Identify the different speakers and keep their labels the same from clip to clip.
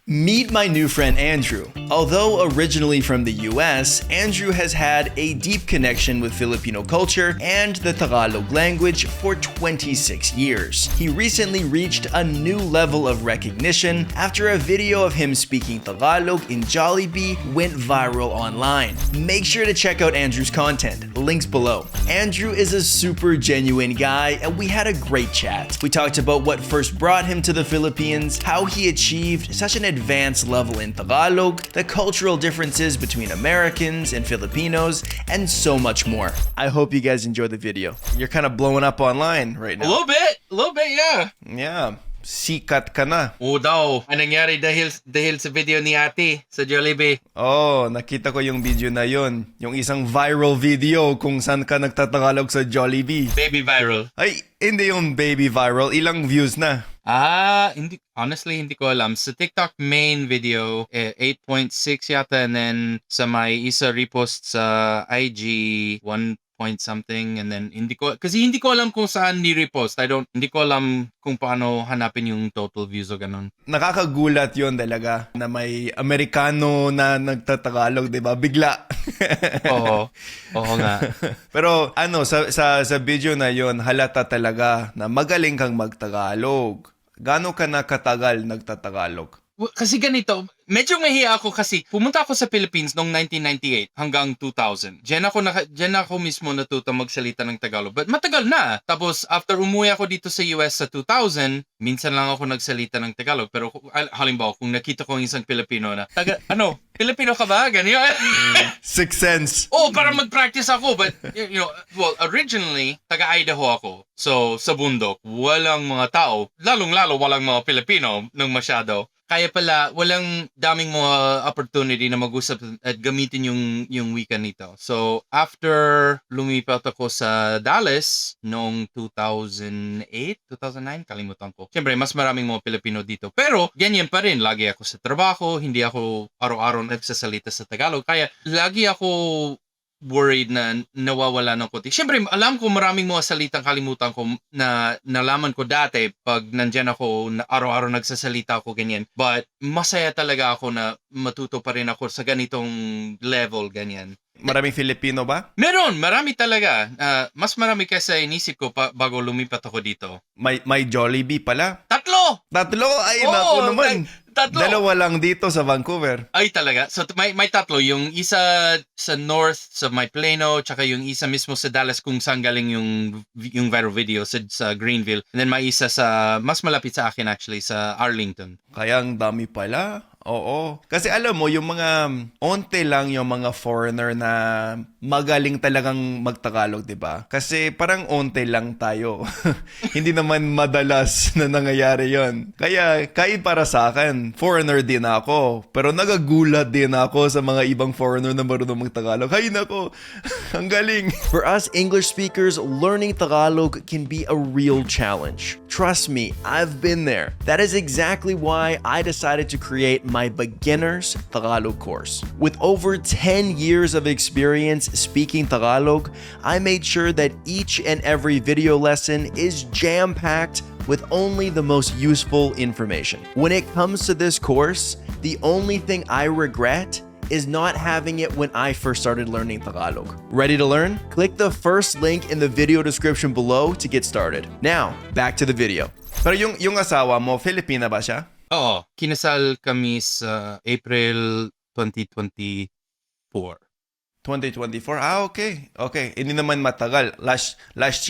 Speaker 1: Meet my new friend Andrew. Although originally from the US, Andrew has had a deep connection with Filipino culture and the Tagalog language for 26 years. He recently reached a new level of recognition after a video of him speaking Tagalog in Jollibee went viral online. Make sure to check out Andrew's content, links below. Andrew is a super genuine guy and we had a great chat. We talked about what first brought him to the Philippines, how he achieved such an advanced level in Tagalog, the cultural differences between Americans and Filipinos, and so much more. I hope you guys enjoy the video. You're kind of blowing up online right now.
Speaker 2: A little bit, yeah.
Speaker 1: Yeah. Sikat ka na.
Speaker 2: Oo daw. Anong nangyari dahil sa video ni ate sa Jollibee?
Speaker 1: Oh, nakita ko yung video na yon. Yung isang viral video kung saan ka nagtatagalog sa Jollibee.
Speaker 2: Baby viral.
Speaker 1: Ay, hindi yung baby viral. Ilang views na?
Speaker 2: Honestly, hindi ko alam. Sa TikTok main video, 8.6 yata, and then sa may isa repost sa IG, 1 point something, and then hindi ko alam kung saan ni-repost. Hindi ko alam kung paano hanapin yung total views o ganun.
Speaker 1: Nakakagulat yon talaga na may Amerikano na nagtatagalog, di ba? Bigla.
Speaker 2: Oo nga.
Speaker 1: Pero sa video na yon, halata talaga na magaling kang magtagalog. Gaano ka na katagal nagtatagalog?
Speaker 2: Kasi ganito, medyo mahiya ako kasi pumunta ako sa Philippines noong 1998 hanggang 2000. Diyan ako mismo natuto magsalita ng Tagalog. But matagal na. Tapos after umuwi ako dito sa US sa 2000, minsan lang ako nagsalita ng Tagalog. Pero halimbawa, kung nakita ko isang Pilipino na, Pilipino ka ba? Ganyan.
Speaker 1: Sixth sense.
Speaker 2: Oh, para mag-practice ako. But, originally, taga-Idaho ako. So, sa bundok, walang mga tao, lalong-lalo walang mga Pilipino nung masyado. Kaya pala, walang daming mga opportunity na mag-usap at gamitin yung wika nito. So, after lumipat ako sa Dallas noong 2008, 2009, kalimutan ko. Siyempre, mas maraming mga Pilipino dito. Pero, ganyan pa rin. Lagi ako sa trabaho, hindi ako araw-araw nagsasalita sa Tagalog. Kaya, lagi ako worried na nawawala ng konti. Siyempre, alam ko maraming mga salitang kalimutan ko na nalaman ko dati pag nandyan ako, na araw-araw nagsasalita ako ganyan. But masaya talaga ako na matuto pa rin ako sa ganitong level, ganyan.
Speaker 1: Maraming Filipino ba?
Speaker 2: Meron, marami talaga. Mas marami kaysa inisip ko bago lumipat ako dito.
Speaker 1: May Jollibee pala?
Speaker 2: Tatlo!
Speaker 1: Ay, naku naman.
Speaker 2: Tatlo.
Speaker 1: Dalawa lang dito sa Vancouver.
Speaker 2: Ay, talaga. So, may tatlo. Yung isa sa North, sa may Plano, tsaka yung isa mismo sa Dallas kung saan galing yung viral video sa Greenville. And then may isa sa, mas malapit sa akin actually, sa Arlington.
Speaker 1: Kaya ang dami pala. Oo. Kasi alam mo, yung mga onte lang yung mga foreigner na magaling talagang magtagalog, di ba? Kasi parang onte lang tayo. Hindi naman madalas na nangyayari yon. Kaya kahit para sa akin, foreigner din ako. Pero nagagulat din ako sa mga ibang foreigner na marunong magtagalog. Hay nako, ang galing. For us English speakers, learning Tagalog can be a real challenge. Trust me, I've been there. That is exactly why I decided to create my beginner's Tagalog course. With over 10 years of experience speaking Tagalog, I made sure that each and every video lesson is jam-packed with only the most useful information. When it comes to this course, the only thing I regret is not having it when I first started learning Tagalog. Ready to learn? Click the first link in the video description below to get started. Now, back to the video. Pero yung asawa mo, Filipina ba siya?
Speaker 2: Oo, kinasal kami sa April 2024.
Speaker 1: 2024? Okay. Okay. Hindi naman matagal. Last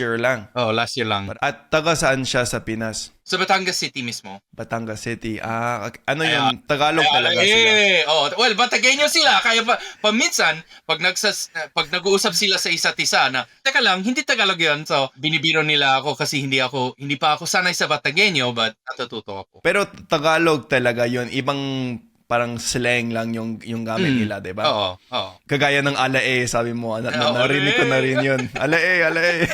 Speaker 1: year lang.
Speaker 2: Oh, last year lang.
Speaker 1: At taga saan siya sa Pinas?
Speaker 2: Sa Batangas City mismo.
Speaker 1: Batangas City. Okay. Ano yung Tagalog talaga sila?
Speaker 2: Well, Batagueño sila. Kaya paminsan, pag nag-uusap sila sa isa't isa na, teka lang, hindi Tagalog yan. So, binibiro nila ako kasi hindi pa ako sanay sa Batagueño, but natututo ako.
Speaker 1: Pero Tagalog talaga yun. Ibang parang slang lang yung gamit nila, di ba?
Speaker 2: Oo.
Speaker 1: Kagaya ng alae, sabi mo. Narinig ko na rin yun. Alae.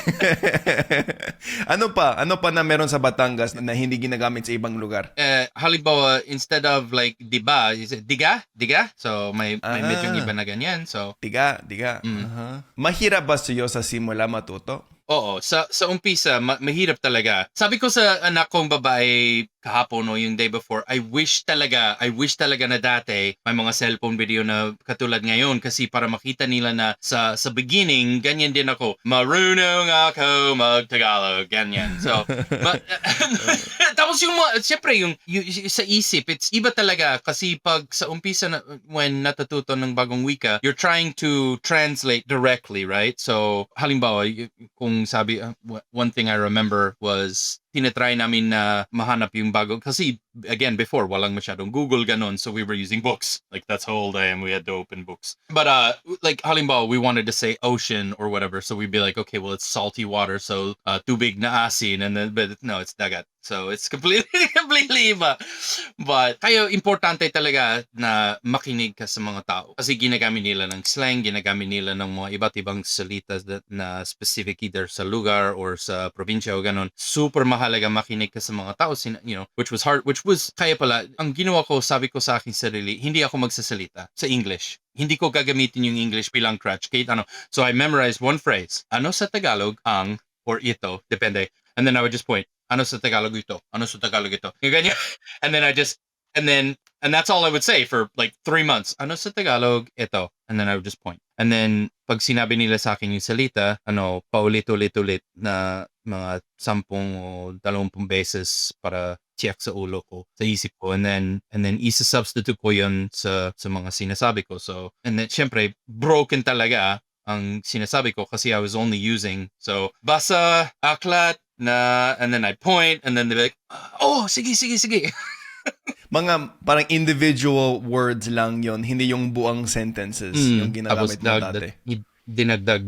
Speaker 1: Ano pa na meron sa Batangas na hindi ginagamit sa ibang lugar?
Speaker 2: Halimbawa, instead of like diba, is it diga? So, may medyo iba na ganyan. So,
Speaker 1: Diga. Mahirap ba sa'yo sa simula matuto?
Speaker 2: Oo, sa umpisa mahirap talaga. Sabi ko sa anak kong babae kahapon o yung day before, I wish talaga na dati may mga cellphone video na katulad ngayon kasi para makita nila na sa beginning ganyan din ako. Marunong ako mag-Tagalog, ganyan. So, tapos yung syempre yung sa isip, it's iba talaga kasi pag sa umpisa na, when natututo ng bagong wika, you're trying to translate directly, right? So, halimbawa, kung sabi, one thing I remember was tinatry namin na mahanap yung bago kasi again before walang masyadong Google ganon, so we were using books, like that's how old I am, we had to open books, but like halimbawa we wanted to say ocean or whatever, so we'd be like, okay, well it's salty water, so tubig na asin, and then but no, it's dagat, so it's completely iba. But kaya importante talaga na makinig ka sa mga tao kasi ginagamit nila ng slang, ginagamit nila ng mga iba't ibang salita na specific either sa lugar or sa probinsya o ganon. Super mahalaga makinig ka sa mga tao, which was kaya pala ang ginawa ko, sabi ko sa aking sarili, hindi ako magsasalita sa English. Hindi ko gagamitin yung English bilang crutch. Kahit ano. So I memorized one phrase. Ano sa Tagalog ang or ito, depende. And then I would just point. Ano sa Tagalog ito? Ano sa Tagalog ito? Ganyan. And then and that's all I would say for like 3 months. Ano sa Tagalog ito? And then I would just point. And then pag sinabi nila sa akin yung salita, paulit-ulit na mga 10 o 20 beses para check sa ulo ko, sa isip ko, and then isa-substitute ko yun sa mga sinasabi ko. So, and then syempre broken talaga ang sinasabi ko kasi I was only using, so basa, aklat na, and then I point, and then they're like, oh, sige.
Speaker 1: Mga parang individual words lang yon, hindi yung buang sentences yung ginagamit mo dati.
Speaker 2: Dinagdag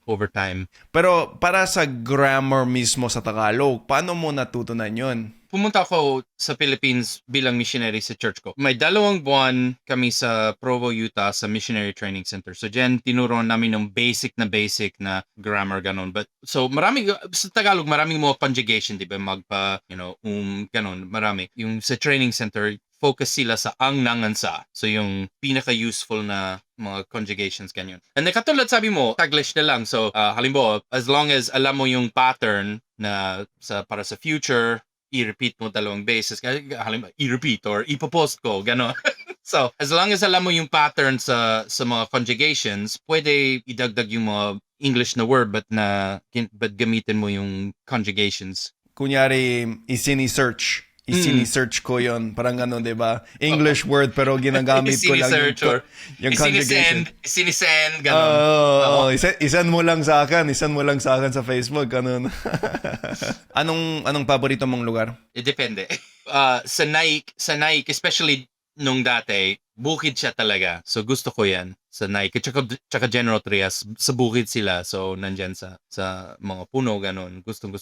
Speaker 2: over time.
Speaker 1: Pero para sa grammar mismo sa Tagalog, paano mo natutunan yon?
Speaker 2: Pumunta ako sa Philippines bilang missionary sa church ko. May 2 buwan kami sa Provo, Utah sa Missionary Training Center. So dyan, tinuruan namin ng basic na grammar, ganon. But, so sa Tagalog, maraming mga conjugation, di ba? Ganon, marami. Yung sa training center, focus sila sa ang, nangan, sa. So yung pinaka-useful na mga conjugations, ganyan. And then katulad sabi mo, Taglish na lang. So halimbawa, as long as alam mo yung pattern na para sa future, i-repeat mo 2 beses. Halimbawa, i-repeat or ipopost ko, gano'n. So, as long as alam mo yung pattern sa mga conjugations, pwede idagdag yung mga English na word but gamitin mo yung conjugations.
Speaker 1: Kunyari, isini-search ko yon, parang ano, di ba? English word pero ginagamit ko lang yung conjugation.
Speaker 2: Isinisend, gano'n.
Speaker 1: Isan mo lang sa akin sa Facebook, ganun. Anong paborito mong lugar?
Speaker 2: Depende. Sa Nike, especially nung dati, bukid siya talaga. So gusto ko yan sa Nike. Tsaka General Trias, sa bukid sila. So nandyan sa mga puno, ganun. Gusto.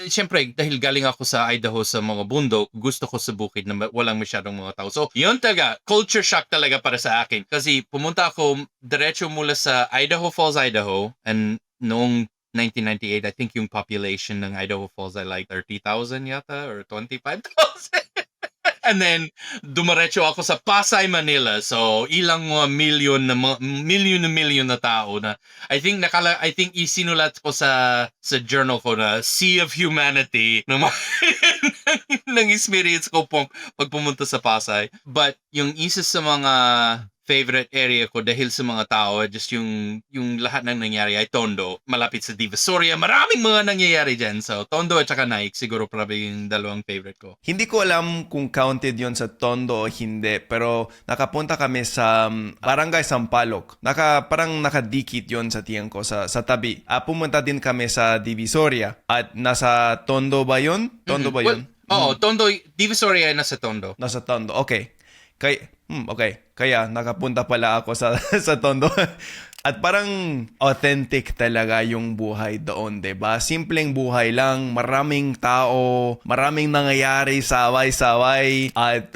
Speaker 2: Siyempre, dahil galing ako sa Idaho sa mga bundok, gusto ko sa bukid na walang masyadong mga tao. So yun talaga, culture shock talaga para sa akin. Kasi pumunta ako diretso mula sa Idaho Falls, Idaho, and noong 1998, I think yung population ng Idaho Falls ay like 30,000 yata or 25,000. And then, dumaretso ako sa Pasay, Manila. So, ilang mga million na tao na I think isinulat ko sa journal ko na Sea of Humanity ng experience ko pag pumunta sa Pasay. But, yung isa sa mga favorite area ko dahil sa mga tao, just yung lahat ng nangyari ay Tondo, malapit sa Divisoria. Maraming mga nangyayari dyan. So, Tondo at saka Nike, siguro probably yung 2 favorite ko.
Speaker 1: Hindi ko alam kung counted yon sa Tondo o hindi, pero nakapunta kami sa Barangay Sampaloc. Parang nakadikit yon sa tiyan ko, sa tabi. Pumunta din kami sa Divisoria. At nasa Tondo ba yon? Tondo ba yon?
Speaker 2: Oo, Tondo, Divisoria ay nasa Tondo.
Speaker 1: Nasa Tondo, okay. Okay. Kaya nakapunta pala ako sa Tondo. At parang authentic talaga yung buhay doon, 'di ba? Simpleng buhay lang, maraming tao, maraming nangyayari, saway-saway, at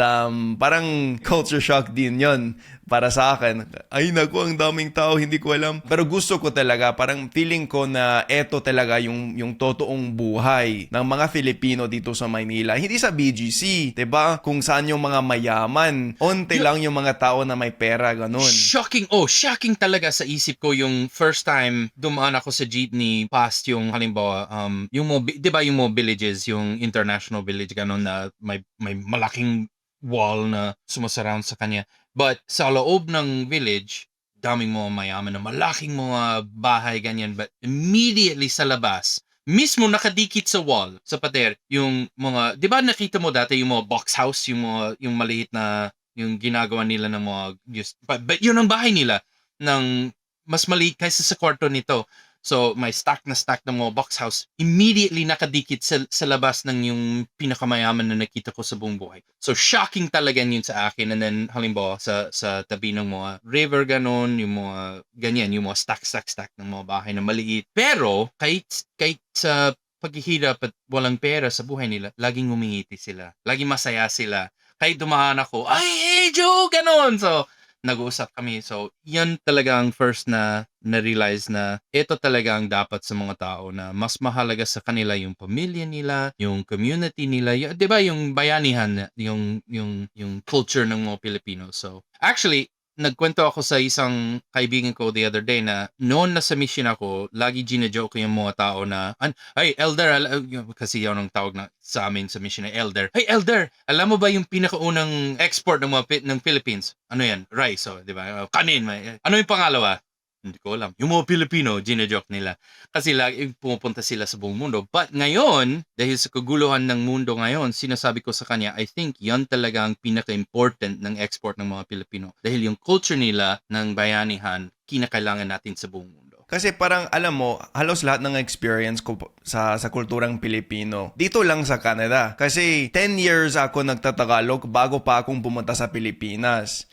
Speaker 1: parang culture shock din 'yon. para sa akin, ay naku, ang daming tao, hindi ko alam. Pero gusto ko talaga, parang feeling ko na eto talaga yung totoong buhay ng mga Filipino dito sa Maynila. Hindi sa BGC, 'di ba? Kung saan yung mga mayaman, onte lang yung mga tao na may pera, ganun.
Speaker 2: Shocking talaga sa isip ko yung first time dumaan ako sa jeepney past yung halimbawa, yung mga, di ba yung mga villages, yung international village, ganun na may malaking wall na sumasurround sa kanya. But sa loob ng village, daming mga mayaman na malaking mga bahay, ganyan. But immediately sa labas, mismo nakadikit sa wall, sa pader, yung mga, di ba nakita mo dati yung mga box house, yung maliit na, yung ginagawa nila ng mga, but yun ang bahay nila, ng mas maliit kaysa sa kwarto nito. So, may stack ng mga box house. Immediately nakadikit sa labas ng yung pinakamayaman na nakita ko sa buong buhay. So, shocking talaga yun sa akin. And then, halimbawa, sa tabi ng mga river, ganon, yung mga ganyan, yung mga stack ng mga bahay na maliit. Pero, kahit sa paghihirap at walang pera sa buhay nila, laging ngumingiti sila. Laging masaya sila. Kahit dumaan ako, ay, hey, Joe, ganon. So, nag-uusap kami. So, yan talaga ang first na na-realize na ito talaga ang dapat sa mga tao, na mas mahalaga sa kanila yung pamilya nila, yung community nila, yung, 'di ba, yung bayanihan, yung culture ng mga Pilipino. So, actually, nagkwento ako sa isang kaibigan ko the other day na noon na sa mission ako, lagi gina-joke ko yung mga tao na, ay, elder, kasi yun ang tawag na sa amin sa mission na elder. Hey, elder, alam mo ba yung pinakaunang export ng ng Philippines? Ano yan? Rice, di ba? Kanin. Ano yung pangalawa? Hindi ko alam. Yung mga Pilipino, gina-joke nila. Kasi lagi pumupunta sila sa buong mundo. But ngayon, dahil sa kaguluhan ng mundo ngayon, sinasabi ko sa kanya, I think yan talaga ang pinaka-important ng export ng mga Pilipino. Dahil yung culture nila ng bayanihan, kinakailangan natin sa buong mundo.
Speaker 1: Kasi parang alam mo, halos lahat ng experience ko sa kulturang Pilipino dito lang sa Canada. Kasi 10 years ako nagtatagalog bago pa akong pumunta sa Pilipinas.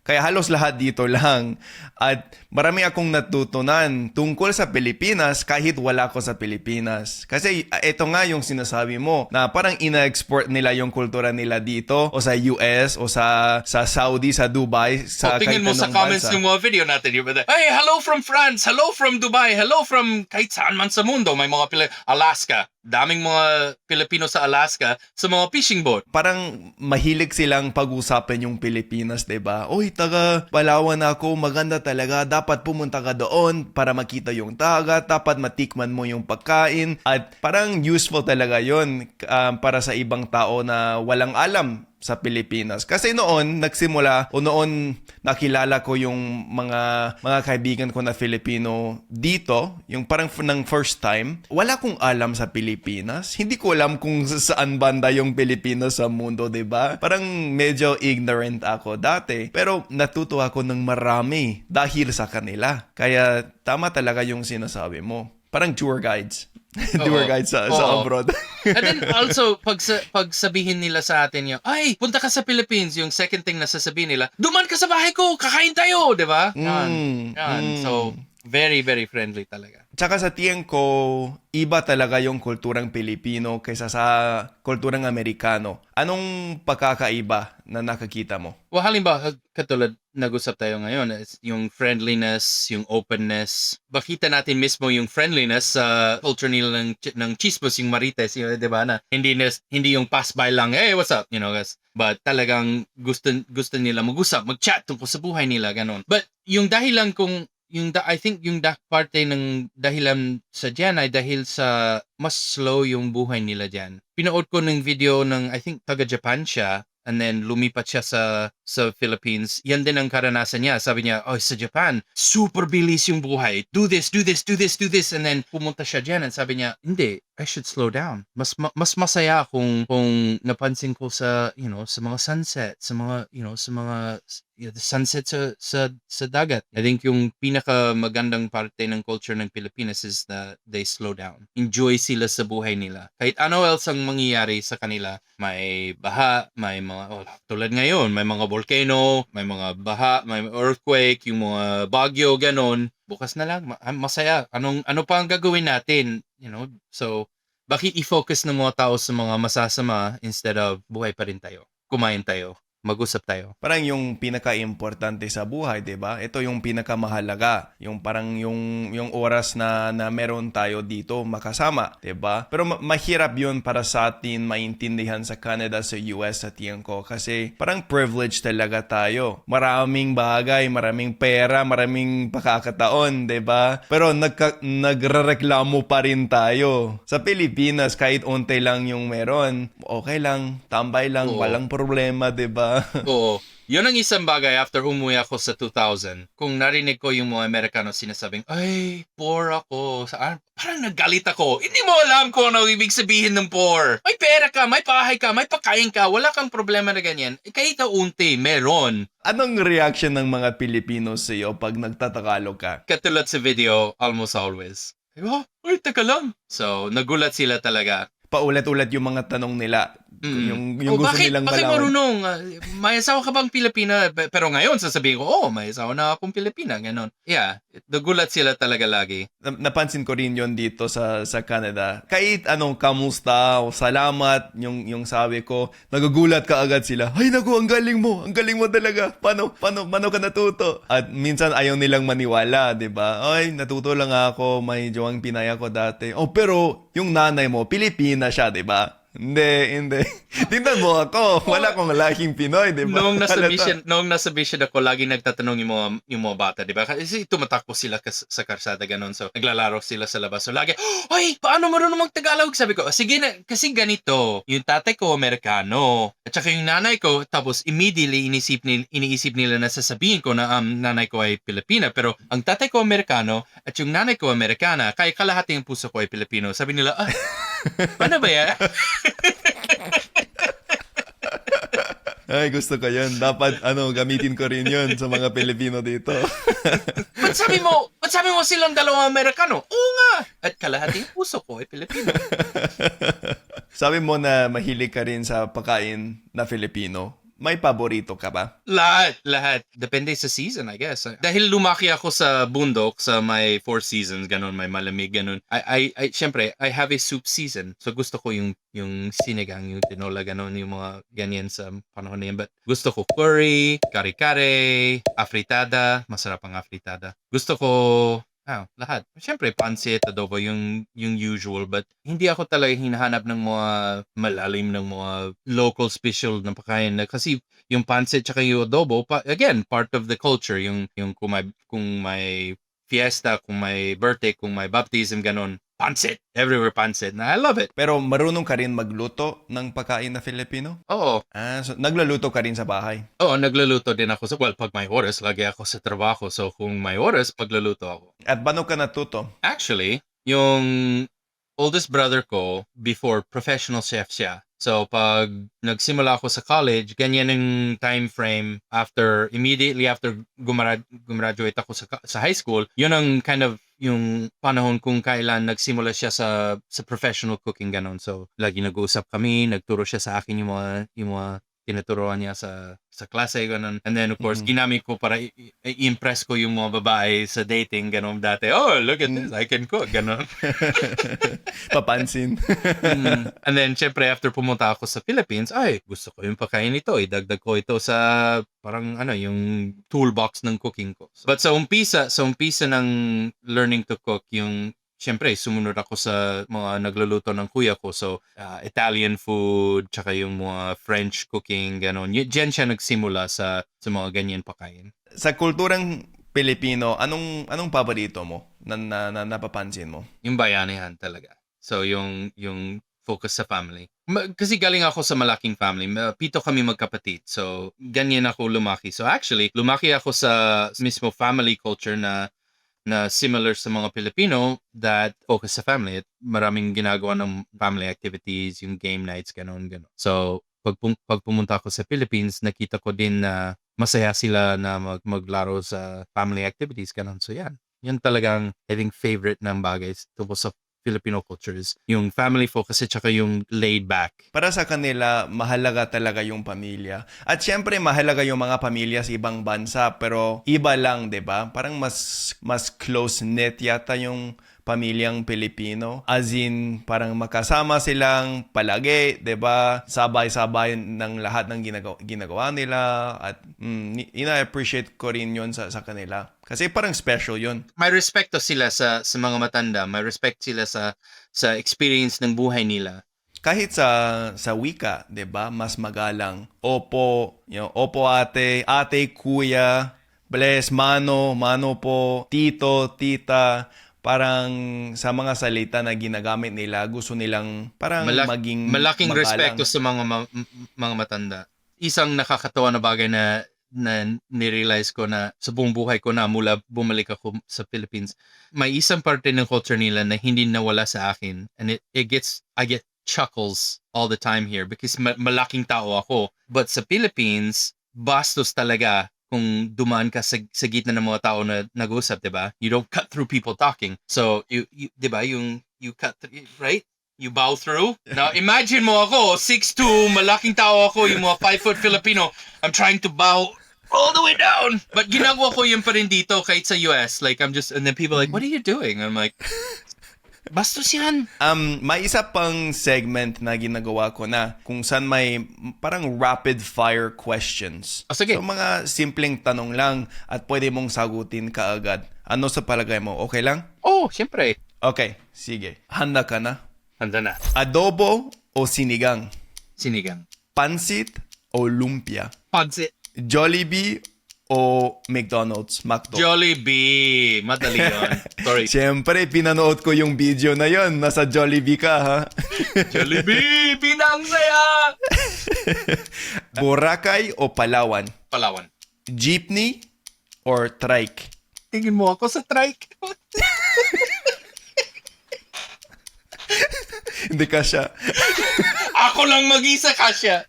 Speaker 1: Kaya halos lahat dito lang. At marami akong natutunan tungkol sa Pilipinas kahit wala ko sa Pilipinas. Kasi ito nga yung sinasabi mo, na parang ina-export nila yung kultura nila dito o sa US o sa Saudi, sa Dubai, sa
Speaker 2: tingin mo sa comments ng mga video natin. Hey, hello from France, hello from Dubai, hello from kahit saan man sa mundo. May mga Alaska. Daming mga Pilipino sa Alaska sa mga fishing boat.
Speaker 1: Parang mahilig silang pag-usapan yung Pilipinas, 'di ba? Oy, taga Palawan ako, maganda talaga. Dapat pumunta ka doon para makita yung dagat, dapat matikman mo yung pagkain. At parang useful talaga 'yon para sa ibang tao na walang alam sa Pilipinas. Kasi noon nagsimula o noon nakilala ko yung mga kaibigan ko na Filipino dito, yung parang ng first time, wala kong alam sa Pilipinas. Hindi ko alam kung saan banda yung Pilipinas sa mundo, 'di ba? Parang medyo ignorant ako dati, pero natuto ako ng marami dahil sa kanila. Kaya tama talaga yung sinasabi mo. Parang tour guides. Tour guides sa abroad.
Speaker 2: And then also, pag sabihin nila sa atin yung, ay, punta ka sa Philippines, yung second thing na sasabihin nila, duman ka sa bahay ko, kakain tayo, di ba? Yan. So, very, very friendly talaga.
Speaker 1: Tsaka sa tingin ko, iba talaga yung kulturang Pilipino kaysa sa kulturang Amerikano. Anong pagkakaiba na nakakita mo?
Speaker 2: Well, halimbawa, katulad nag-usap tayo ngayon, yung friendliness, yung openness. Bakita natin mismo yung friendliness sa culture nila ng chismos, yung marites, di ba, na hindi yung pass by lang, hey, what's up, guys. But talagang gusto nila mag-usap, mag-chat tungkol sa buhay nila, ganon. But yung dahilan kung I think yung parte ng dahilan sa dyan ay dahil sa mas slow yung buhay nila dyan. Pinood ko ng video ng, I think, taga-Japan siya, and then lumipat siya sa Philippines. Yan din ang karanasan niya. Sabi niya, sa Japan, super bilis yung buhay. Do this. And then pumunta siya dyan and sabi niya, hindi, I should slow down. Mas masaya kung napansin ko sa mga sunset, sa mga the sunset sa dagat. I think yung pinaka magandang parte ng culture ng Pilipinas is that they slow down. Enjoy sila sa buhay nila. Kahit ano else ang mangyayari sa kanila, may baha, may mga tulad ngayon, may mga volcano, may mga baha, may earthquake, yung mga bagyo, ganon. Bukas na lang, masaya. Ano pa ang gagawin natin? So bakit i-focus ng mga tao sa mga masasama instead of buhay pa rin tayo? Kumain tayo, mag-usap tayo.
Speaker 1: Parang yung pinaka-importante sa buhay, 'di ba? Ito yung pinakamahalaga, yung parang yung oras na meron tayo dito makasama, 'di ba? Pero mahirap 'yun para sa atin maintindihan sa Canada, sa US, sa tingin ko kasi parang privilege talaga tayo. Maraming bagay, maraming pera, maraming pakakataon, 'di ba? Pero nagrereklamo pa rin tayo. Sa Pilipinas, kahit unti lang yung meron, okay lang, tambay lang,
Speaker 2: Oo.
Speaker 1: walang problema, 'di ba?
Speaker 2: Oo. Yun ang isang bagay after umuwi ako sa 2000. Kung narinig ko yung mga Amerikano sinasabing, ay, poor ako. Saan? Parang nagalit ako. Hindi mo alam kung ano ibig sabihin ng poor. May pera ka, may bahay ka, may pagkain ka, wala kang problema na ganyan. Kahit na unti, meron.
Speaker 1: Anong reaction ng mga Pilipino sa iyo pag nagtatagalog ka?
Speaker 2: Katulad sa video, almost always. Diba? Ay, teka lang. So, nagulat sila talaga.
Speaker 1: Paulit-ulit yung mga tanong nila. Yung gusto
Speaker 2: bakit,
Speaker 1: nilang
Speaker 2: bakit
Speaker 1: malaman.
Speaker 2: marunong? May asawa ka bang Pilipina? Pero ngayon, sasabihin ko, may asawa na akong Pilipina. Ganon. Yeah, nagulat sila talaga lagi.
Speaker 1: Napansin ko rin yon dito sa Canada. Kahit anong kamusta o salamat, yung sabi ko, nagagulat ka agad sila. Ay naku, ang galing mo talaga. Paano ka natuto? At minsan ayaw nilang maniwala, 'di ba? Ay, natuto lang ako, may jowang Pinay ako dati. Oh, pero yung nanay mo, Pilipina siya, 'di ba? Hindi. Tingnan mo ako. Wala akong lahing Pinoy, di ba?
Speaker 2: Noong nasa mission ako, lagi nagtatanong yung mga bata, di ba? Kasi tumatakbo sila sa karsada, ganun. So, naglalaro sila sa labas. So, lagi, ay, paano marunong mag-Tagalog? Sabi ko, sige na, kasi ganito. Yung tatay ko, Amerikano. At saka yung nanay ko, tapos immediately iniisip nila na sasabihin ko na nanay ko ay Pilipina. Pero ang tatay ko, Amerikano, at yung nanay ko, Amerikana, kaya kalahati ng puso ko ay Pilipino. Sabi nila, paano ba yan?
Speaker 1: Ay, gusto ko yun. Dapat, gamitin ko rin yun sa mga Pilipino dito.
Speaker 2: Ba't sabi mo silang dalawang Amerikano? Oo nga! At kalahating puso ko ay Pilipino.
Speaker 1: Sabi mo na mahilig ka rin sa pagkain na Filipino. May paborito ka ba?
Speaker 2: Lahat. Depende sa season, I guess. Dahil lumaki ako sa bundok, sa may 4 seasons, ganun, may malamig, ganun. Syempre, I have a soup season. So gusto ko yung sinigang, yung tinola, ganun, yung mga ganyan sa panahon na yan. But gusto ko curry, kare-kare, afritada. Masarap ang afritada. Gusto ko lahat. Siyempre, pancit, adobo, yung usual. But hindi ako talaga hinahanap ng mga malalim ng mga local special na pagkain. Kasi yung pancit tsaka yung adobo, again, part of the culture. Yung kung may fiesta, kung may birthday, kung may baptism, ganun. Pancit. Everywhere pancit. Na I love it.
Speaker 1: Pero marunong ka rin magluto ng pagkain na Filipino?
Speaker 2: Oo.
Speaker 1: So nagluluto ka rin sa bahay?
Speaker 2: Oo, nagluluto din ako. Pag may oras, lagi ako sa trabaho. So kung may oras, pagluluto ako.
Speaker 1: At paano ka natuto?
Speaker 2: Actually, yung oldest brother ko, before, professional chef siya. So, pag nagsimula ako sa college, ganyan yung time frame immediately after gumraduate ako sa high school, yun ang kind of yung panahon kung kailan nagsimula siya sa professional cooking, ganon. So, lagi nag-uusap kami, nagturo siya sa akin yung mga tinuturuan niya sa klase, ganun. And then, of course, ginamit ko para i-impress ko yung mga babae sa dating, ganun dati. Oh, look at this, I can cook, ganun.
Speaker 1: Papansin.
Speaker 2: And then, syempre, after pumunta ako sa Philippines, gusto ko yung pagkain ito. Idagdag ko ito sa parang yung toolbox ng cooking ko. But sa umpisa ng learning to cook, siyempre, sumunod ako sa mga nagluluto ng kuya ko. So, Italian food, tsaka yung mga French cooking, gano'n. Diyan siya nagsimula sa mga ganyan pagkain.
Speaker 1: Sa kulturang Pilipino, anong paborito mo na napapansin mo?
Speaker 2: Yung bayanihan talaga. So, yung focus sa family. Kasi galing ako sa malaking family. 7 kami magkapatid. So, ganyan ako lumaki. So, actually, lumaki ako sa mismo family culture na similar sa mga Pilipino that focus sa family. At maraming ginagawa ng family activities, yung game nights, gano'n. So, pag pumunta ako sa Philippines, nakita ko din na masaya sila na maglaro sa family activities, gano'n. So, yan. Yan talagang, I think, favorite ng bagay tungkol sa Filipino cultures. Yung family focus at saka yung laid back.
Speaker 1: Para sa kanila, mahalaga talaga yung pamilya. At syempre, mahalaga yung mga pamilya sa ibang bansa, pero iba lang, 'di ba? Parang mas close-knit yata yung pamilyang Pilipino. As in, parang makasama silang palagi, 'di ba? Sabay-sabay ng lahat ng ginagawa nila at ina-appreciate ko rin 'yon sa kanila. Kasi parang special 'yon.
Speaker 2: May respeto sila sa mga matanda. May respect sila sa experience ng buhay nila.
Speaker 1: Kahit sa wika, 'di ba? Mas magalang. Opo, opo ate, ate kuya, bless, mano po, tito, tita. Parang sa mga salita na ginagamit nila, gusto nilang parang maging
Speaker 2: malaking
Speaker 1: magalang.
Speaker 2: respeto sa mga matanda. Isang nakakatawa na bagay na nirealize ko na sa buong buhay ko na mula bumalik ako sa Philippines, may isang parte ng culture nila na hindi nawala sa akin, and I get chuckles all the time here because malaking tao ako. But sa Philippines, bastos talaga kung dumaan ka sa gitna ng mga tao na nag-usap, 'di ba? You don't cut through people talking. So, you 'di ba, you cut through, right? You bow through. Now, imagine mo ako, 6'2", malaking tao ako, yung mga 5 foot Filipino. I'm trying to bow all the way down. But ginagawa ko yun pa rin dito kahit sa US. Like, and then people are like, what are you doing? I'm like, bastos yan.
Speaker 1: May isa pang segment na ginagawa ko na kung saan may parang rapid fire questions.
Speaker 2: Sige.
Speaker 1: So mga simpleng tanong lang at pwede mong sagutin kaagad. Ano sa palagay mo? Okay lang?
Speaker 2: Oh, syempre.
Speaker 1: Okay, sige. Handa ka na?
Speaker 2: Handa na.
Speaker 1: Adobo o sinigang?
Speaker 2: Sinigang.
Speaker 1: Pansit o lumpia?
Speaker 2: Pansit.
Speaker 1: Jollibee o McDonald's? McDo?
Speaker 2: Jollibee. Madali yun. Sorry.
Speaker 1: Siyempre, pinanood ko yung video na yon. Nasa Jollibee ka, ha?
Speaker 2: Jollibee! Pinangsaya!
Speaker 1: Boracay o Palawan?
Speaker 2: Palawan.
Speaker 1: Jeepney or trike?
Speaker 2: Tingin mo ako sa trike.
Speaker 1: Hindi ka siya.
Speaker 2: Ako lang mag-isa kasya.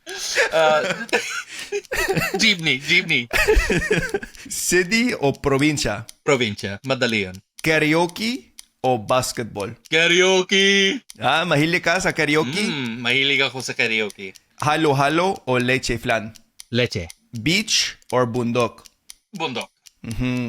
Speaker 2: Jeepney.
Speaker 1: City o probinsya?
Speaker 2: Probinsya. Madali yun.
Speaker 1: Karaoke o basketball?
Speaker 2: Karaoke!
Speaker 1: Mahilig ka sa karaoke?
Speaker 2: Mahilig ako sa karaoke.
Speaker 1: Halo-halo o leche flan?
Speaker 2: Leche.
Speaker 1: Beach or bundok?
Speaker 2: Bundok.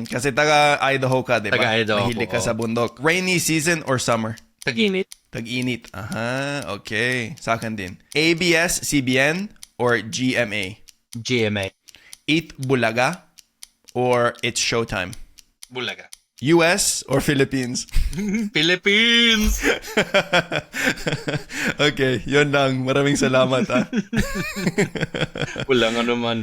Speaker 1: Kasi taga-Idaho ka, di ba?
Speaker 2: Taga-Idaho
Speaker 1: Mahilig
Speaker 2: ako,
Speaker 1: ka sa bundok. Rainy season or summer?
Speaker 2: Tag-init.
Speaker 1: Tag-init. Aha, okay. Sa akin din. ABS-CBN or GMA?
Speaker 2: GMA.
Speaker 1: Eat Bulaga or It's Showtime?
Speaker 2: Bulaga.
Speaker 1: US or Philippines?
Speaker 2: Philippines!
Speaker 1: Okay, yun lang. Maraming salamat, ha.
Speaker 2: Walang ano man.